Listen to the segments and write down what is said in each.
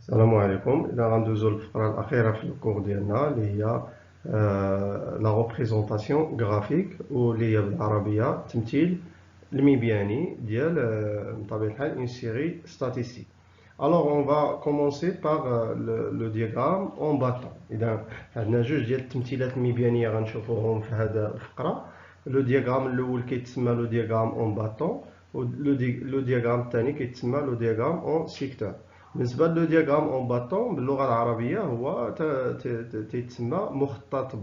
السلام عليكم. إذا غندوزو للفقرة الأخيرة في الكور ديالنا اللي هي لا ريبريزونطاسيون غرافيك، واللي هي بالعربية التمثيل المبياني ديال بطبيعة الحال اون سيري ستاتيستيك. Alors on va commencer par le diagramme en bâton. إذا عندنا جوج ديال التمثيلات المبيانية غنشوفوهم في هذه الفقرة. لو دياغرام الأول كيتسمى لو دياغرام اون باتون، ولو دياغرام الثاني كيتسمى لو دياغرام اون سيكتور. بالنسبة لو دياغرام اون باتون باللغة العربية هو تيتسمى مخطط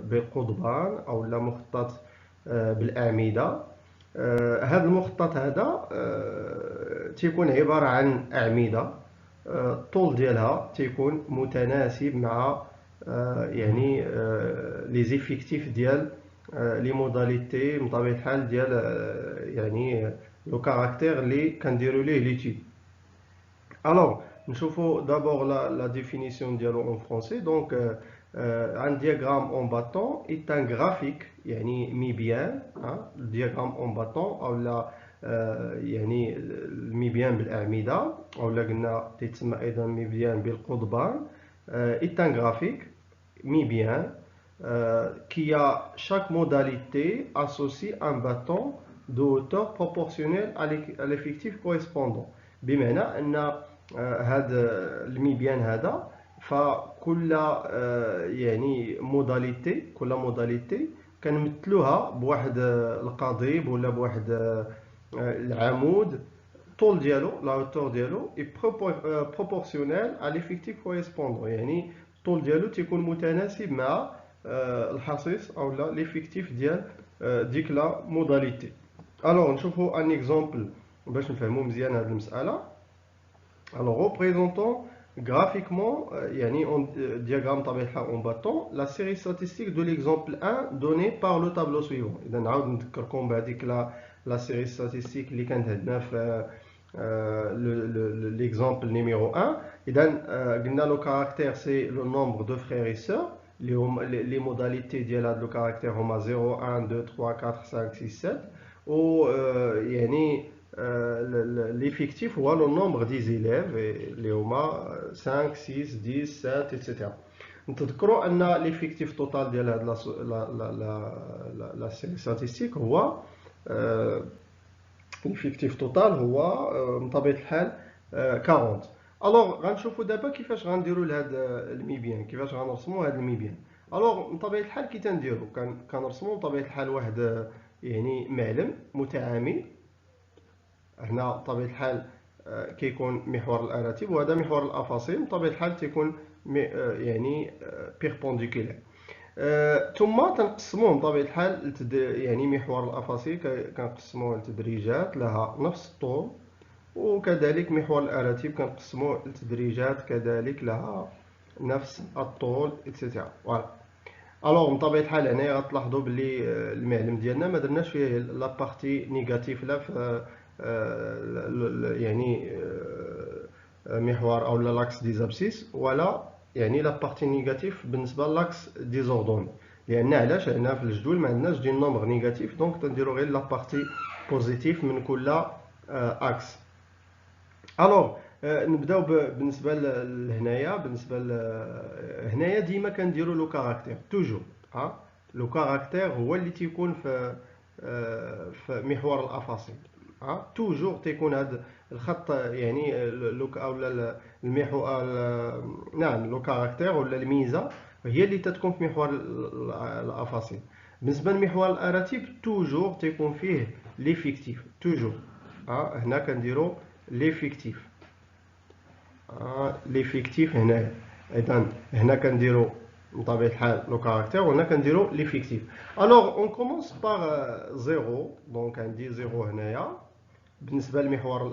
بالقضبان أو لا مخطط بالأعمدة. هذا المخطط هذا تيكون عبارة عن أعمدة، الطول ديالها تيكون متناسب مع يعني لي زيفيكتيف ديال لي موداليتي من طبيعة الحال ديال يعني لو كاركتير اللي كنديرو ليه ليتيود. Alors, نشوفوا d'abord la définition ديالو en français. Donc, un diagramme en bâton est un graphique يعني مبيان. le diagramme en bâton أو لا يعني المبيان بالأعمدة أو لا قلنا تيتسمى أيضا مبيان بالقضبان. est un graphique مبيان qui a chaque modalité associe un bâton de hauteur proportionnelle à l'effectif correspondant. بمعنى أن هذا المبيان هذا فكل يعني كل موداليتي كنمثلوها بواحد القضيب ولا بواحد العمود. الطول ديالو لا هوتور ديالو اي بروبورسيونيل على ليفيكتيف كوريسبوندون، يعني الطول ديالو تيكون متناسب مع الحصيص او لا ليفيكتيف ديال ديك لا موداليتي. الوغ نشوفوا ان اكزامبل باش نفهموا مزيان هذه المساله. Alors, représentons graphiquement, diagramme en bâton, la série statistique de l'exemple 1 donné par le tableau suivant. إذا نعاود نذكركم بهذيك la série statistique اللي كانت عندنا في l'exemple numéro 1. إذا قلنا le caractère c'est le nombre de frères et sœurs. Les modalités ديال هذا le caractère هما 0 1 2 3 4 5 6 7 و يعني l'effectif هو le nombre des élèves اللي هما 5 6 10 7 etc. نتذكروا ان l'effectif total ديال هاد لا série statistique هو l'effectif total هو بطبيعة الحال 40. الوغ غنشوفوا دابا كيفاش غنديروا لهذا المبيان، كيفاش غنرسموا هذا المبيان. الوغ بطبيعة الحال كي تنديروا كنرسموا بطبيعة الحال واحد يعني معلم متعامل. هنا بطبيعة الحال كيكون محور الأراتب وهذا محور الأفاصيل، بطبيعة الحال تيكون يعني بيربونديكولار. ثم تنقسموه بطبيعة الحال يعني محور الأفاصيل كنقسموه لتدريجات لها نفس الطول، وكذلك محور الأراتب كنقسموه لتدريجات كذلك لها نفس الطول إتسيتيرا. فوالا. الوغ بطبيعة الحال هنايا غتلاحظوا بلي المعلم ديالنا ما درناش فيه لا بارتي نيجاتيف لا في يعني محور او لاكس دي زابسيس ولا يعني لا بارتي نيجاتيف بالنسبه لاكس دي زوردوني، لان علاش هنا في الجدول ما عندناش دي نومبر نيجاتيف، دونك تنديروا غير لا بارتي بوزيتيف من كل اكس. الوغ نبداو بالنسبه لهنايا. بالنسبه هنايا ديما كنديروا لو كاركتير توجور. لو كاركتير هو اللي تيكون في محور الافاصيل. توجور تيكون هذا الخط يعني او المحور نعم لو كاركتير ولا الميزه هي اللي تتكون في محور الافاصيل. بالنسبه لمحور الاراتب توجور تيكون فيه ليفيكتيف توجور. هنا كنديروا ليفيكتيف ليفيكتيف هنا. اذا هنا كنديروا بطبيعة الحال لو كاركتير وهنا كنديروا ليفيكتيف. الوغ اون كومونس باغ زيرو. دونك عندي زيرو هنايا بالنسبه لمحور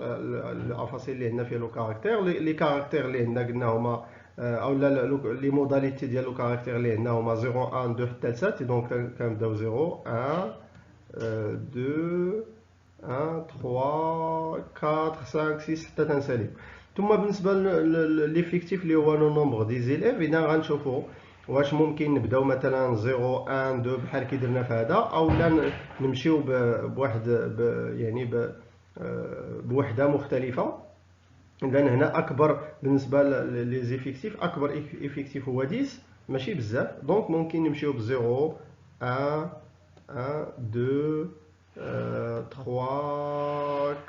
الافاصيل اللي عندنا فيه لو كاركتير. لي كاركتير اللي عندنا قلنا هما او لي موداليتي ديال لو كاركتير اللي عندنا هما 0 1 2 حتى ل 7. دونك كنبداو 0 1 2 1 3 4 5 6 حتى تنساليو. ثم بالنسبه لليفيكتيف اللي هو لو نومبر دي زيليف، اذا غنشوفوا واش ممكن نبداو مثلا 0 1 2 بحال كي درنا في هذا، او لا نمشيو بواحد يعني بوحده مختلفه. إذا هنا أكبر بالنسبة لي زيفيكتيف، أكبر إفيكتيف هو 10 ماشي بزاف، دونك ممكن نمشيو ب 0 1 1 2 3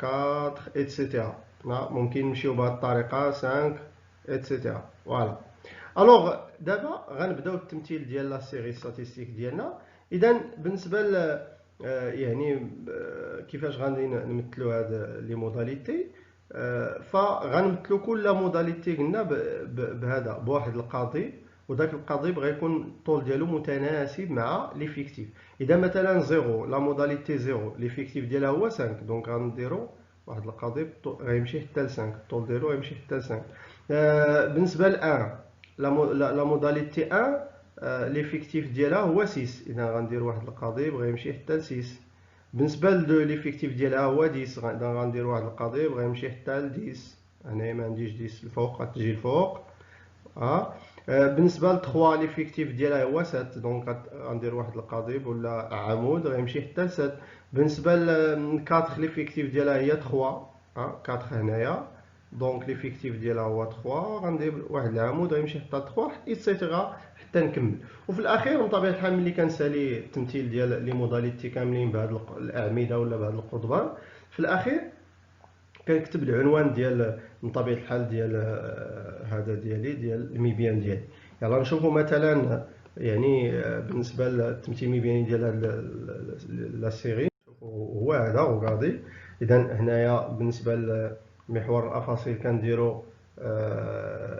4 إتسيتيرا. ممكن نمشيو بهذه الطريقة 5 إتسيتيرا. فوالا. الوغ دابا غنبداو التمثيل ديال لا سيري ستاتيستيك ديالنا. إذا بالنسبة يعني كيفاش غادي نمثلو هاد لي موداليتي، فغنمثلو كل موداليتي قلنا بهذا بواحد القضيب، وداك القضيب غيكون الطول ديالو متناسب مع ليفيكتيف. اذا مثلا زيرو لا موداليتي زيرو ليفيكتيف ديالها هو 5، دونك غنديرو واحد القضيب غيمشي حتى ل 5، الطول ديالو غيمشي حتى ل 5. بالنسبه ل 1 لا موداليتي 1 ليفيكتيف ديالها هو 6، اذا غندير واحد القضيب غيمشي حتى ل 6. بالنسبه ل ليفيكتيف ديالها هو 10، اذا غندير واحد القضيب غيمشي حتى ل 10. هنايا ما عنديش 10 الفوق، غتجي الفوق. بالنسبه ل 3 ليفيكتيف ديالها هو 7، دونك غندير واحد القضيب ولا عمود غيمشي حتى ل 7. بالنسبه ل 4 ليفيكتيف ديالها هي 3، 4 هنايا، دونك ليفيكتيف ديالها هو 3، غندير واحد العمود غيمشي حتى ل 3 ايتترا حتى نكمل. وفي الاخير من طبيعه الحال ملي كنسالي التمثيل ديال لي موداليتي كاملين بهاد الاعمده ولا بهاد القضبان، في الاخير كنكتب العنوان ديال من طبيعه الحال ديال هذا ديالي ديال الميبيان ديالي. يلا نشوفوا مثلا يعني بالنسبه للتمثيل الميبياني ديال هاد لا سيري، هو هذا وغادي. اذا هنايا بالنسبه لمحور الافاصيل كنديروا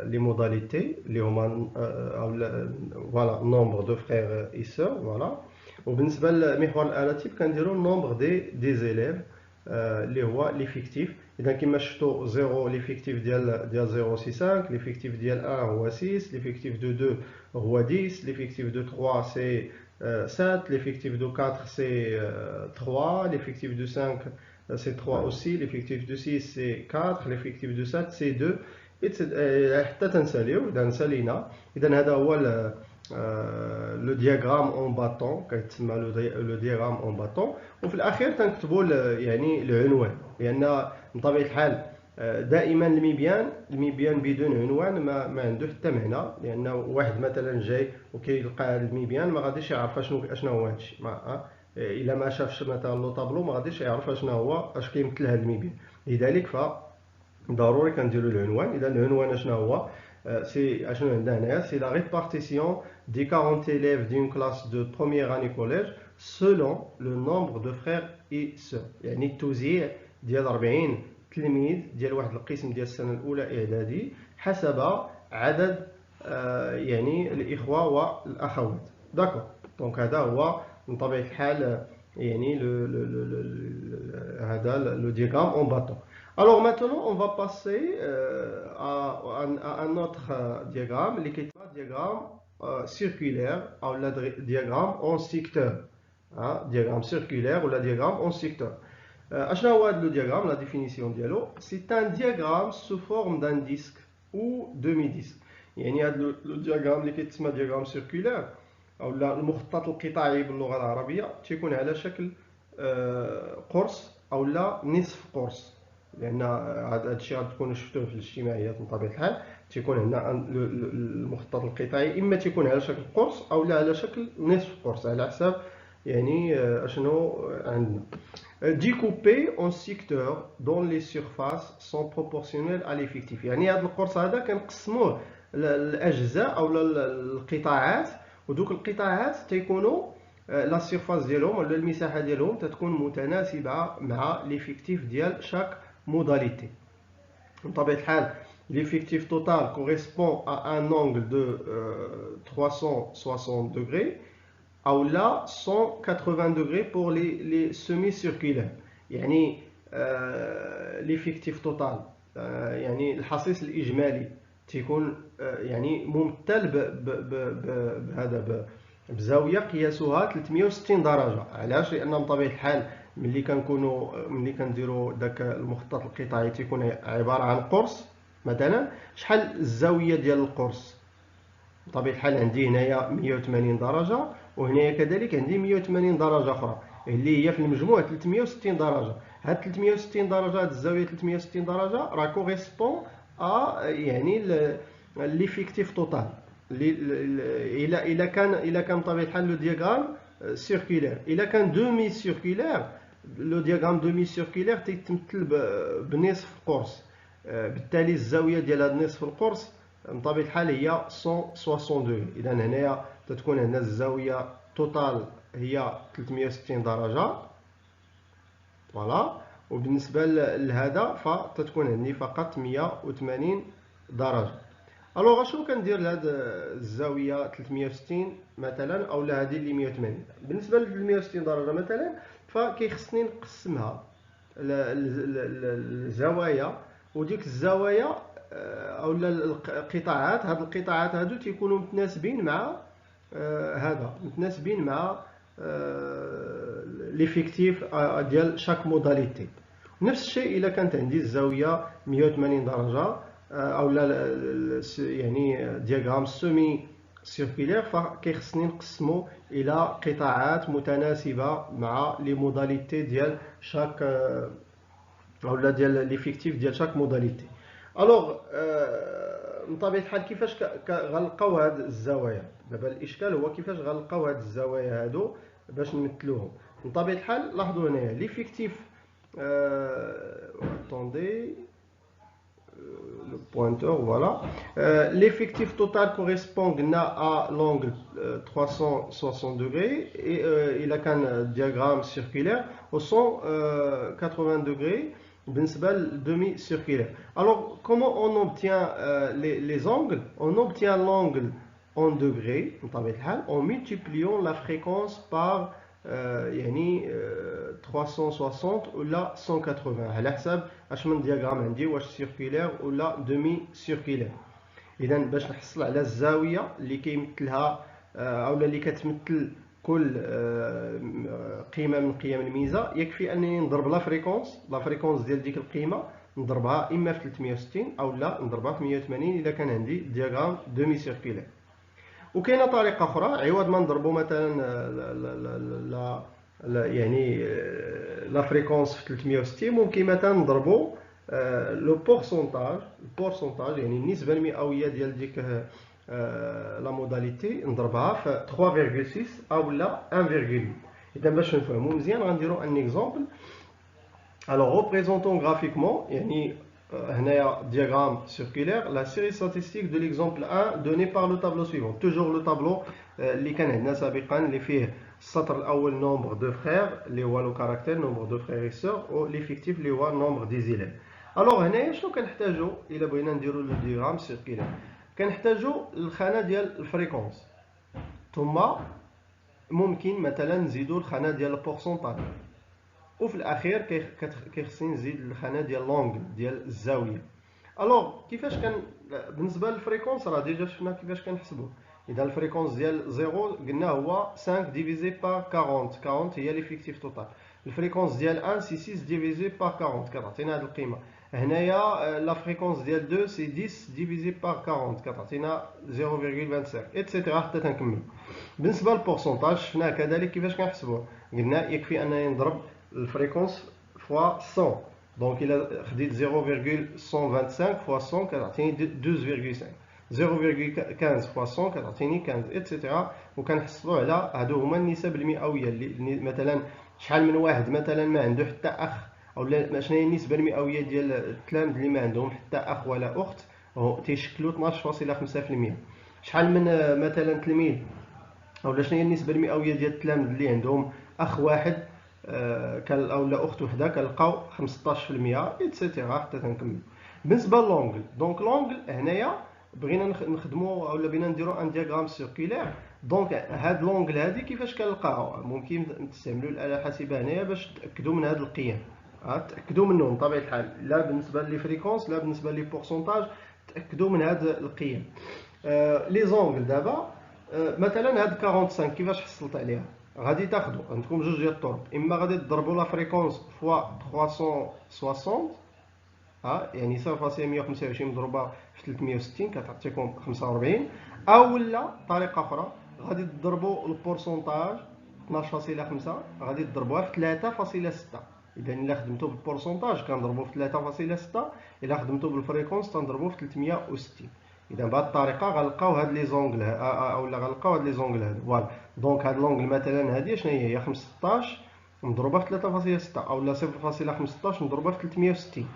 لي موداليتي اللي هما فوالا نومبر دو فرير اي سور. فوالا. وبالنسبه لمحور الاناتيب كنديروا نومبر دي زيليف اللي هو ليفيكتيف. اذا كما شفتوا 0 ليفيكتيف ديال 0 سي 5، ليفيكتيف ديال 1 هو 6، ليفيكتيف دو 2 هو 10، ليفيكتيف دو 3 سي 7، ليفيكتيف دو 4 سي 3، ليفيكتيف دو 5 سي 3 aussi, l'effectif de 6 c'est 4, l'effectif de 7 c'est 2 حتى تنساليو. اذا نسالينا، اذا هذا هو لو دياغرام اون باتون، كيتسمى لو دياغرام اون باتون. وفي الاخير تنكتبوا يعني العنوان، لان من طبيعه الحال دائما الميبيان بدون عنوان ما عنده حتى معنى، لان واحد مثلا جاي وكيلقى هذا الميبيان ما غاديش يعرف اشنو هو هادشي، الا ما شافش مثلا لو طابلو ما غاديش يعرف اشنو هو اش كيمثل هذا الميبيان. لذلك ضروري كنديروا العنوان. اذا العنوان اشنو هو؟ سي اشنو عندنا هنايا؟ سي لا ريبارتيسيون دي 40 élèves d'une classe de première année collège selon le nombre de frères et sœurs. يعني التوزيع ديال 40 تلميذ ديال واحد القسم ديال السنه الاولى اعدادي حسب عدد يعني الاخوه والاخوات. داكور. دونك هذا هو من طبيعه الحال يعني هذا لو دياغرام اون باتون. Alors maintenant, on va passer à un autre diagramme, qui est un diagramme circulaire ou le diagramme en secteur. Diagramme circulaire ou le diagramme en secteur. أشنو هو هذا le diagramme, la définition ديالو؟ C'est un diagramme sous forme d'un disque ou demi-disque. يعني هذا le diagramme اللي كيتسمى diagramme circulaire أو المخطط القطاعي باللغة العربية تيكون على شكل قرص أو لا نصف قرص، لان هذا الشيء غتكونوا شفتوه في الاجتماعيات. من طبيعه الحال تيكون عندنا المخطط القطاعي اما تيكون على شكل قرص او لا على شكل نصف قرص، على حساب يعني اشنو عندنا. découpé en secteurs dont les surfaces sont proportionnelles à l'effectif. يعني هذا القرص هذا كنقسموه الاجزاء او القطاعات، ودوك القطاعات تيكونوا لا سيرفاس ديالهم ولا المساحه ديالهم تتكون متناسبه مع ليفيكتيف ديال شاك modalité. En طبيعة l'effectif total correspond à un angle de 360 degrés ou là 180 degrés pour les semi-circulaires. يعني l'effectif total يعني الحصيص الإجمالي تيكون يعني ممثل بهذا بزاوية قياسها 360 درجة. علاش؟ لأن من طبيعة الحال ملي كنديروا داك المخطط القطاعي تيكون عباره عن قرص مثلا، شحال الزاويه ديال القرص؟ بطبيعه الحال عندي هنايا 180 درجه وهنايا كذلك عندي 180 درجه اخرى. اللي هي في المجموع 360 درجه. هاد 360 درجه، هاد الزاويه 360 درجه راه كوريسبون يعني ليفيكتيف توتال. الا كان بطبيعه الحال لو دياغرام سيركولير. الا كان دومي سيركولير، لو دياغرام دومي سيركولير تيتمثل بنصف قرص. بالتالي الزاويه ديال هاد نصف القرص بطبيعه الحال هي 160 دوغري. اذا هنايا تتكون عندنا الزاويه توتال هي 360 درجه، فوالا. وبالنسبه لهذا فتتكون عندي فقط 180 درجه. الوغ اشنو كندير لهاد الزاويه 360 مثلا، او لا هذه اللي 180؟ بالنسبه ل 160 درجه مثلا فكيخصني نقسمها الزوايا، وديك الزوايا اولا القطاعات، هاد القطاعات هادو تيكونوا متناسبين مع هذا، متناسبين مع ليفيكتيف ديال شاك موداليتي. نفس الشيء الا كانت عندي الزاويه 180 درجه او لا يعني دياغرام سيمي سيركولير، فكيخصني نقسمو الى قطاعات متناسبه مع لي موداليتي ديال شاك اولا ديال ليفيكتيف ديال شاك موداليتي. الوغ من طبيعه الحال كيفاش غنلقاو هاد الزوايا؟ دابا الاشكال هو كيفاش غنلقاو هاد الزوايا هادو باش نمثلوهم. من طبيعه الحال لاحظوا هنايا ليفيكتيف attendez le pointeur, voilà. L'effectif total correspond à l'angle 360 degrés et il a qu'un diagramme circulaire au 180 degrés demi-circulaire. Alors, comment on obtient les angles? On obtient l'angle en degrés en multipliant la fréquence par يعني 360 ولا 180 على حساب اش من دياغرام عندي، واش سيركولير ولا دومي سيركولير. اذا باش نحصل على الزاويه اللي كيمثلها اولا اللي كتمثل كل قيمه من قيم الميزه، يكفي انني نضرب لا فريكونس ديال ديك القيمه، نضربها اما في 360 او لا نضربها في 180 اذا كان عندي دياغرام دومي سيركولير. وكاينه طريقه اخرى، عوض ما نضربوا مثلا يعني لا فريكونس في 360، ممكن مثلا نضربوا لو بورسونتاج يعني النسبه المئويه ديال ديك لا موداليتي، نضربها في 3.6 او لا 1.8. اذا باش نفهموا مزيان غنديروا ان اكزومبل. الوغ ريبريزونطون غرافيكمون يعني هنايا diagramme circulaire la série statistique de l'exemple 1 donné par le tableau suivant. Toujours le tableau اللي كان عندنا سابقا اللي فيه السطر الاول nombre de frères اللي هو لو كاركتير nombre de frères et sœurs، و l'effectif اللي هو nombre des élèves. الوغ هنايا شنو كنحتاجو الا بغينا نديرو لو diagramme circulaire؟ كنحتاجو الخانه ديال الفريكونس، ثم ممكن مثلا نزيدو الخانه ديال البورسونتاج، وفي الاخير كيخصني نزيد الخانه ديال لونغل ديال الزاويه. الوغ كيفاش كان بالنسبه للفريكونس راه ديجا شفنا كيفاش كنحسبوه. اذا الفريكونس ديال 0 قلنا هو 5 ديفيزي بار 40 هي ليفيكتيف توتال. الفريكونس ديال 1 سي 6 ديفيزي بار 40 كتعطينا هذه القيمه. هنايا لا فريكونس ديال 2 سي 10 ديفيزي بار 40 كتعطينا 0.25 ايتترا حتى تنكمل. بالنسبه للبورسونتاج شفنا كذلك كيفاش كنحسبوه، قلنا يكفي انني نضرب الفريكونس فوا 100. دونك الى خديت 0.125 فوا 100 كتعطيني 12.5، 0.15 فوا 100 كتعطيني 15 ايتترا. وكنحصلوا على هادو هما النسب المئويه اللي مثلا شحال من واحد مثلا ما عنده حتى اخ، او شنو هي النسبه المئويه ديال التلاميذ اللي ما عندهم حتى اخ ولا اخت تيشكلوا 12.5%. شحال من مثلا تلميذ او شنو هي النسبه المئويه ديال التلاميذ اللي عندهم اخ واحد او لا اخت وحده كنلقاو 15% ايتترا حتى تنكمل. بالنسبه للونغل، دونك لونغل هنايا بغينا نخدموا اولا بغينا نديروا ان دياغرام سيركولير. دونك هاد لونغل هادي كيفاش كنلقاوها؟ ممكن نستعملوا الاله الحاسبه هنايا باش تاكدوا من هاد القيم، تاكدوا منهم بطبيعه الحال، لا بالنسبه لي فريكونس لا بالنسبه لي بورسونتاج، تاكدوا من هاد القيم. لي زونغل دابا مثلا هاد 45 كيفاش حصلت عليها؟ غادي تاخذوا عندكم جوج ديال الطرق، اما غادي تضربوا لا فريكونس فوا 360 يعني 0.125 مضروبه في 360 كتعطيكم 45، او لا طريقه اخرى غادي تضربوا البورسونتاج 12.5 غادي تضربوها في 3.6. اذا الا خدمتو بالبورسونتاج كنضربو في 3.6، الا خدمتو بالفريكونس تنضربو في 360. اذا بهذه الطريقه غنلقاو هاد لي زونغل اولا غنلقاو هاد لي زونغل هادو. فوالا دونك هاد لونغل مثلا هادي شنو هي 15 مضروبه في 3.6 اولا 0.15 مضروبه في 360.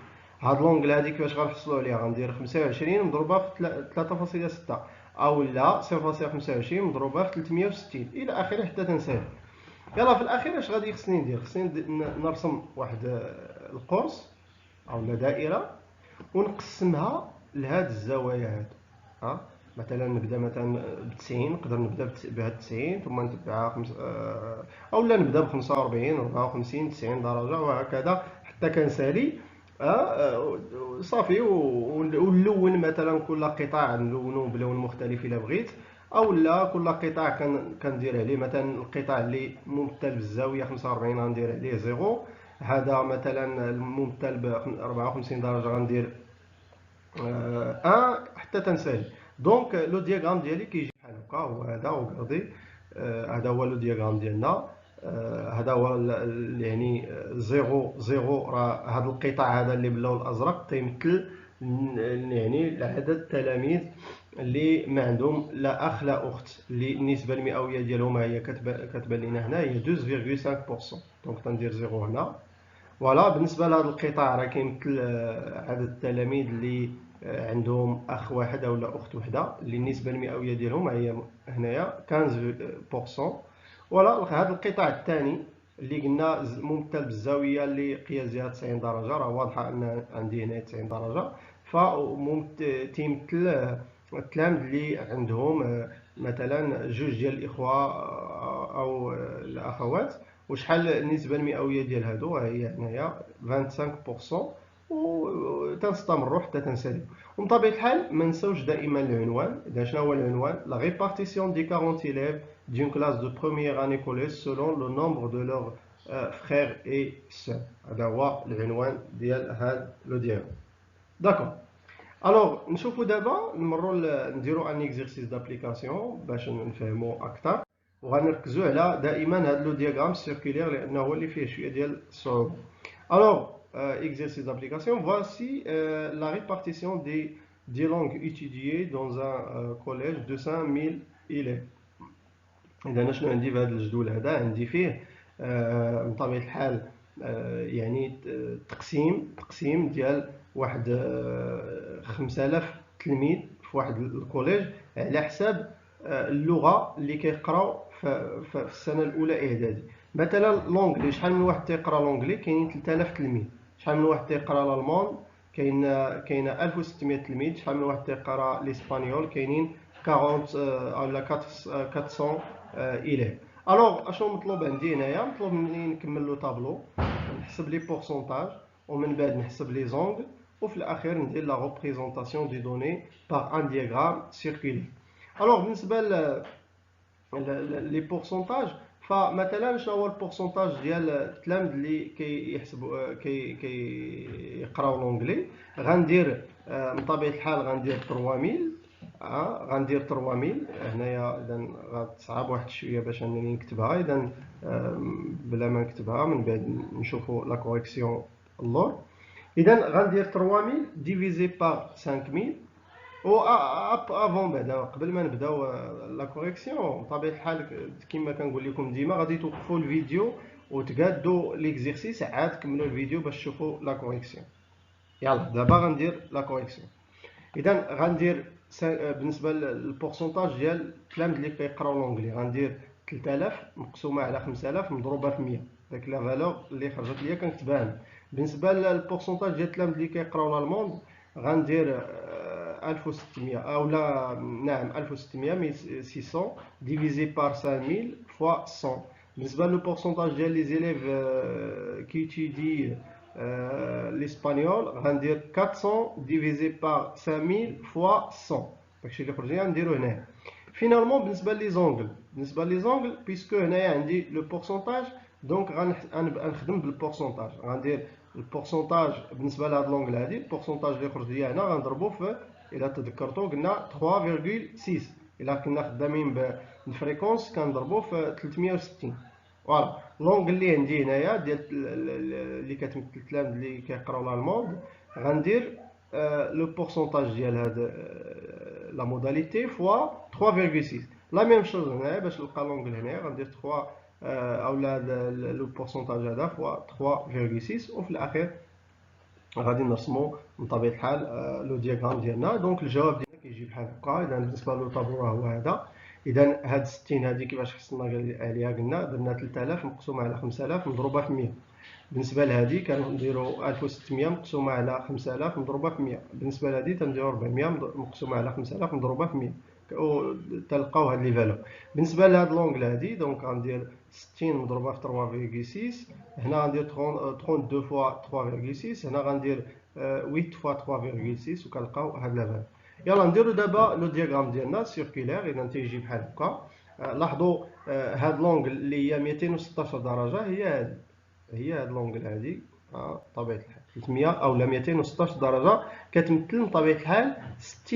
هاد لونغل هادي كيفاش غنحصلوا عليها؟ غندير 25 مضروبه في 3.6 اولا 0.25 مضروبه في 360 الى اخره حتى تنسالي. يلا في الاخير اش غادي خصني ندير؟ خصني نرسم واحد القرص اولا دائره ونقسمها لهاد الزوايا هادو. ها مثلا نبدا مثلا ب 90، نقدر نبدا بهاد 90 ثم نتبعها اولا نبدا ب 45 54 90 درجه وهكذا حتى كنسالي. صافي ونلون مثلا كل قطاع نلونو بلون مختلف الا بغيت، او لا كل قطاع كندير عليه مثلا القطاع اللي ممثل بالزاويه 45 غندير عليه 0. هذا مثلا الممثل ب 54 درجه غندير 1 حتى تنسالي. دونك لو دياغرام ديالي كيجي بحال هكا، هو هذا وغادي هذا هو لو دياغرام ديالنا. هذا هو يعني 0 راه هذا القطاع هذا اللي باللون الازرق تيمثل يعني عدد التلاميذ اللي ما عندهم لا اخ لا اخت، اللي النسبه المئويه ديالهم هي كتبان لنا هنا هي 12.5%. دونك تندير 0 هنا. فوالا بالنسبه لهذا القطاع راه كيمثل عدد التلاميذ اللي عندهم اخ واحد اولا اخت وحده، اللي النسبه المئويه ديالهم هي هنايا 15%. فوالا هذا القطاع الثاني اللي قلنا ممثل بالزاويه اللي قياس ديالها 90 درجه، راه واضحه ان عندي هنا 90 درجه، تيمثل التلاميذ اللي عندهم مثلا جوج ديال الاخوه او الاخوات. وشحال النسبه المئويه ديال هادو؟ هي هنايا 25%. وتنستمروا حتى تنساليو. ومن طبيعه الحال ما نساوش دائما العنوان. اذا شنو هو العنوان؟ لا répartition des 40 élèves d'une classe de première année collège selon le nombre de leurs frères et sœurs. هذا هو العنوان ديال هاد لو دياغرام. داكور. الوغ نشوفوا دابا نمروا نديروا ان اكزرسيس دابليكاسيون باش نفهموا اكثر، وغنركزوا على دائما هذا لو دياغرام سيركولير لانه هو اللي فيه شويه ديال الصعوبه. الوغ exercice d'application, voici la répartition des langues étudiées dans un collège de 5000 élèves. إذا أنا شنو عندي في هذا الجدول هذا؟ عندي فيه بطبيعة الحال يعني تقسيم ديال واحد 5000 تلميذ في واحد الكوليج على حساب اللغة اللي كيقراو في السنة الأولى إعدادي. مثلا لونجلي، شحال من واحد تيقرا لونجلي؟ كاينين 3000 تلميذ. شحال من واحد تيقرا الالمان؟ كاينه 1600 تلميذ. شحال من واحد تيقرا الاسبانيول؟ كاينين 40 ولا 400 إليف. الوغ اشنو مطلوب عندي هنايا؟ مطلوب مني نكمل لو طابلو، نحسب لي بورسونتاج، ومن بعد نحسب لي زونغل، وفي الاخير ندير لا ريبريزونطاسيون دي دوني باغ ان دياغرام سيركولير. الوغ بالنسبه لي بورسونتاج، فمثلا شنو هو البورسونتاج ديال التلاميذ اللي كيحسبوا كيقراو لونجلي؟ غندير من طبيعه الحال غندير 3000. غندير 3000 هنايا. اذا غتصعب واحد شويه باش انني نكتبها، اذا بلا ما نكتبها من بعد نشوفوا لا كوريكسيون اللور. اذا غندير 3000 ديفيزي بار 5000. و افون بعدا قبل ما نبداو لا كوريكسيون بطبيعه الحال كما كنقول لكم ديما غادي توقفوا الفيديو وتقادوا ليكزيرسيس عاد كملوا الفيديو باش تشوفوا لا كوريكسيون. يلا دابا غندير لا كوريكسيون. اذا غندير بالنسبه للبورسونتاج ديال التلاميذ اللي كيقراو لونجلي غندير 3000 مقسومه على 5000 مضروبه في 100. داك لا فالور اللي خرجت ليا كنكتبها هنا. بالنسبه للبورسونتاج ديال التلاميذ اللي كيقراو الالمون غندير 1600 اولا نعم 1600 600 ديفيزي بار 5000 فوا 100. بالنسبه للبورسونتاج ديال لي زيليف كيتيدي l'espagnol غندير 400 ديفيزي بار 5000 فوا 100. داكشي اللي خرج لي نديرو هنا. فينالمون بالنسبه لي زونغل بيسكو هنايا عندي لو بورسونتاج، دونك غنخدم بالبورسونتاج. غندير البورسونتاج بالنسبه لهاد لونغل هادي، البورسونتاج اللي خرج لي هنا غنضربو في، الا تذكرتو قلنا 3.6. الا كنا خدامين بالفريكونس كنضربو في 360. فوالا لونغ اللي عندي هنايا ديال اللي كتمثل التلامذ اللي كيقراو لالموند، غندير لو بورسونتاج ديال هاد لا موداليتي فوا 3.6. لا ميم شوز هنايا باش نلقى لونغ هنايا غندير 3 اولا لو بورسونتاج هذا فوا 3.6، وفي الاخير غادي نرسمو بطبيعة الحال لو دياغرام ديالنا. دونك الجواب ديالنا كيجي بحال هكا. اذا بالنسبة لو طابور هو هذا. اذا هاد 60 هادي كيفاش حصلنا عليها؟ قلنا درنا 3000 مقسومة على 5000 مضروبة في 100. بالنسبة لهادي كنديرو 1600 مقسومة على 5000 مضروبة في 100. بالنسبة لهادي تنديرو 400 مقسومة على 5000 مضروبة في 100، تلقاو هاد لي فالور. بالنسبة لهاد لونغل هادي دونك غندير 60 مضروبة في 3.6، هنا غندير 32 فوا 3.6، هنا غندير 8 فوا 3.6، وكنلقاو هاد لا فالور. يلا نديرو دابا لو دياغرام ديالنا سيركولير. اذا تيجي بحال هكا. لاحظوا هاد لونغل اللي هي 216 درجة هي هاد لونغل هادي بطبيعة الحال 300 اولا 216 درجة، كتمثل بطبيعة الحال 60%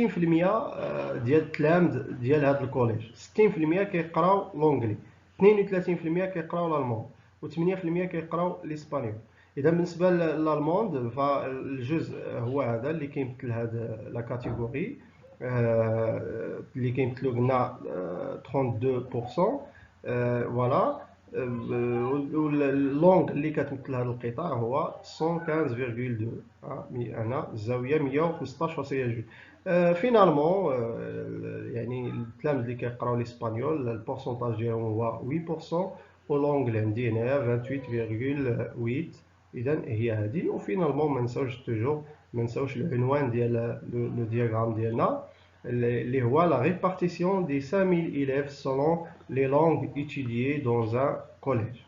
ديال التلامذ ديال هاد الكوليج. 60% كيقراو لونغلي، 32% كيقراو الالمون، و8% كيقراو الاسبانيول. اذا بالنسبة للالموند فالجزء هو هذا اللي كيمثل هاد لا كاتيجوري اللي كيمثلو قلنا 32%. فوالا. واللونغ اللي كتمثل هذا القطاع هو 115.2. هنا الزاويه 115.2. فينالمون يعني التلامذ اللي كيقراو الاسبانيول البورسونتاج ديالهم هو 8%، ولونغ عندي هنايا 28.8. اذا هي هذه. وفينالمون ما نساوش توجور ما نساوش العنوان ديال لو دياغرام ديالنا اللي هو la répartition des 5000 élèves selon les langues étudiées dans un collège.